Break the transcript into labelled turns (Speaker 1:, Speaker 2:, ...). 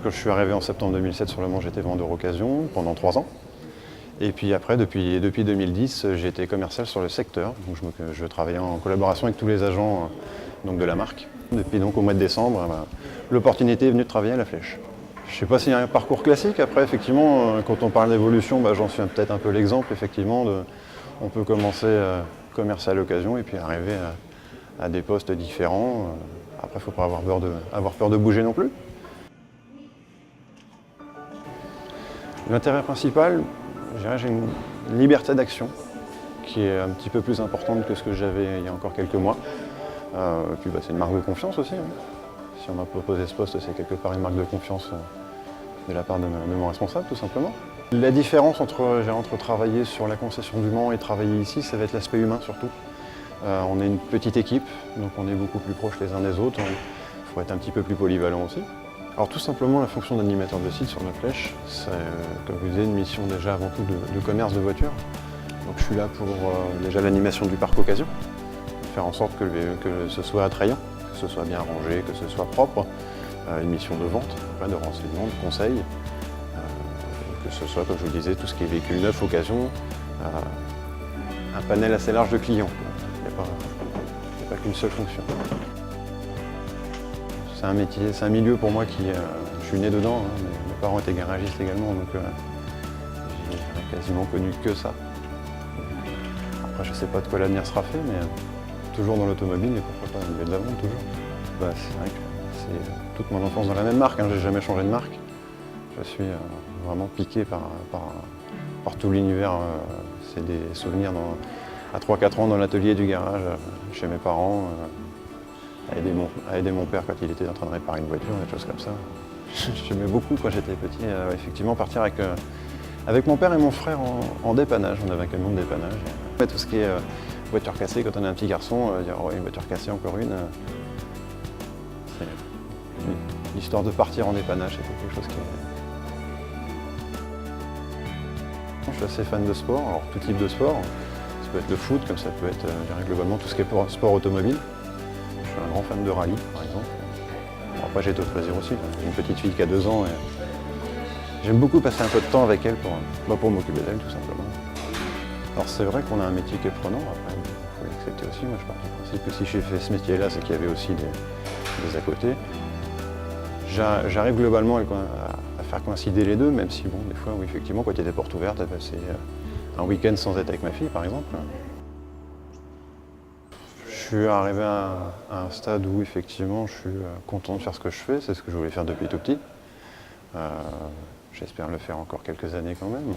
Speaker 1: Quand je suis arrivé en septembre 2007 sur Le Mans, j'étais vendeur occasion pendant 3 ans. Et puis après, depuis 2010, j'ai été commercial sur le secteur. Donc je travaillais en collaboration avec tous les agents donc de la marque. Depuis donc au mois de décembre, l'opportunité est venue de travailler à la Flèche. Je ne sais pas s'il y a un parcours classique. Après, effectivement, quand on parle d'évolution, j'en suis peut-être un peu l'exemple. Effectivement, on peut commencer commercial à l'occasion et puis arriver à des postes différents. Après, il ne faut pas avoir peur de bouger non plus. L'intérêt principal, je dirais, j'ai une liberté d'action qui est un petit peu plus importante que ce que j'avais il y a encore quelques mois. Et puis c'est une marque de confiance aussi. Si on m'a proposé ce poste, c'est quelque part une marque de confiance de la part de mon responsable, tout simplement. La différence entre travailler sur la concession du Mans et travailler ici, ça va être l'aspect humain surtout. On est une petite équipe, donc on est beaucoup plus proches les uns des autres. Il faut être un petit peu plus polyvalent aussi. Alors tout simplement, la fonction d'animateur de site sur La Flèche, c'est, comme je vous disais, une mission déjà avant tout de commerce de voitures. Donc je suis là pour déjà l'animation du parc occasion, faire en sorte que ce soit attrayant, que ce soit bien rangé, que ce soit propre. Une mission de vente, de renseignement, de conseil, que ce soit, comme je vous le disais, tout ce qui est véhicule neuf, occasion, un panel assez large de clients. Il n'y a pas qu'une seule fonction. C'est un métier, c'est un milieu pour moi qui, je suis né dedans, mes parents étaient garagistes également, donc j'ai quasiment connu que ça. Après je ne sais pas de quoi l'avenir sera fait, mais toujours dans l'automobile et pourquoi pas au milieu de la vente toujours. C'est vrai que c'est toute mon enfance dans la même marque, j'ai jamais changé de marque. Je suis vraiment piqué par tout l'univers, c'est des souvenirs à 3-4 ans dans l'atelier du garage chez mes parents. À aider mon père quand il était en train de réparer une voiture, des choses comme ça. J'aimais beaucoup quand j'étais petit, effectivement partir avec mon père et mon frère en dépannage. On avait un camion de dépannage. Tout ce qui est voiture cassée, quand on est un petit garçon, dire oh, une voiture cassée, encore une. L'histoire de partir en dépannage, c'est quelque chose qui est... Je suis assez fan de sport, alors tout type de sport. Ça peut être le foot, comme ça peut être globalement tout ce qui est sport automobile. Je suis un grand fan de rallye, par exemple. Bon, après, j'ai d'autres plaisirs aussi. J'ai une petite fille qui a 2 ans et j'aime beaucoup passer un peu de temps avec elle pour m'occuper d'elle, tout simplement. Alors, c'est vrai qu'on a un métier qui est prenant, après, il faut l'accepter aussi. Moi, je pars du principe que si j'ai fait ce métier-là, c'est qu'il y avait aussi des à côté. J'arrive globalement à faire coïncider les deux, même si, bon, des fois, oui, effectivement, quand il y a des portes ouvertes, à passer un week-end sans être avec ma fille, par exemple. Je suis arrivé à un stade où effectivement je suis content de faire ce que je fais, c'est ce que je voulais faire depuis tout petit. J'espère le faire encore quelques années quand même.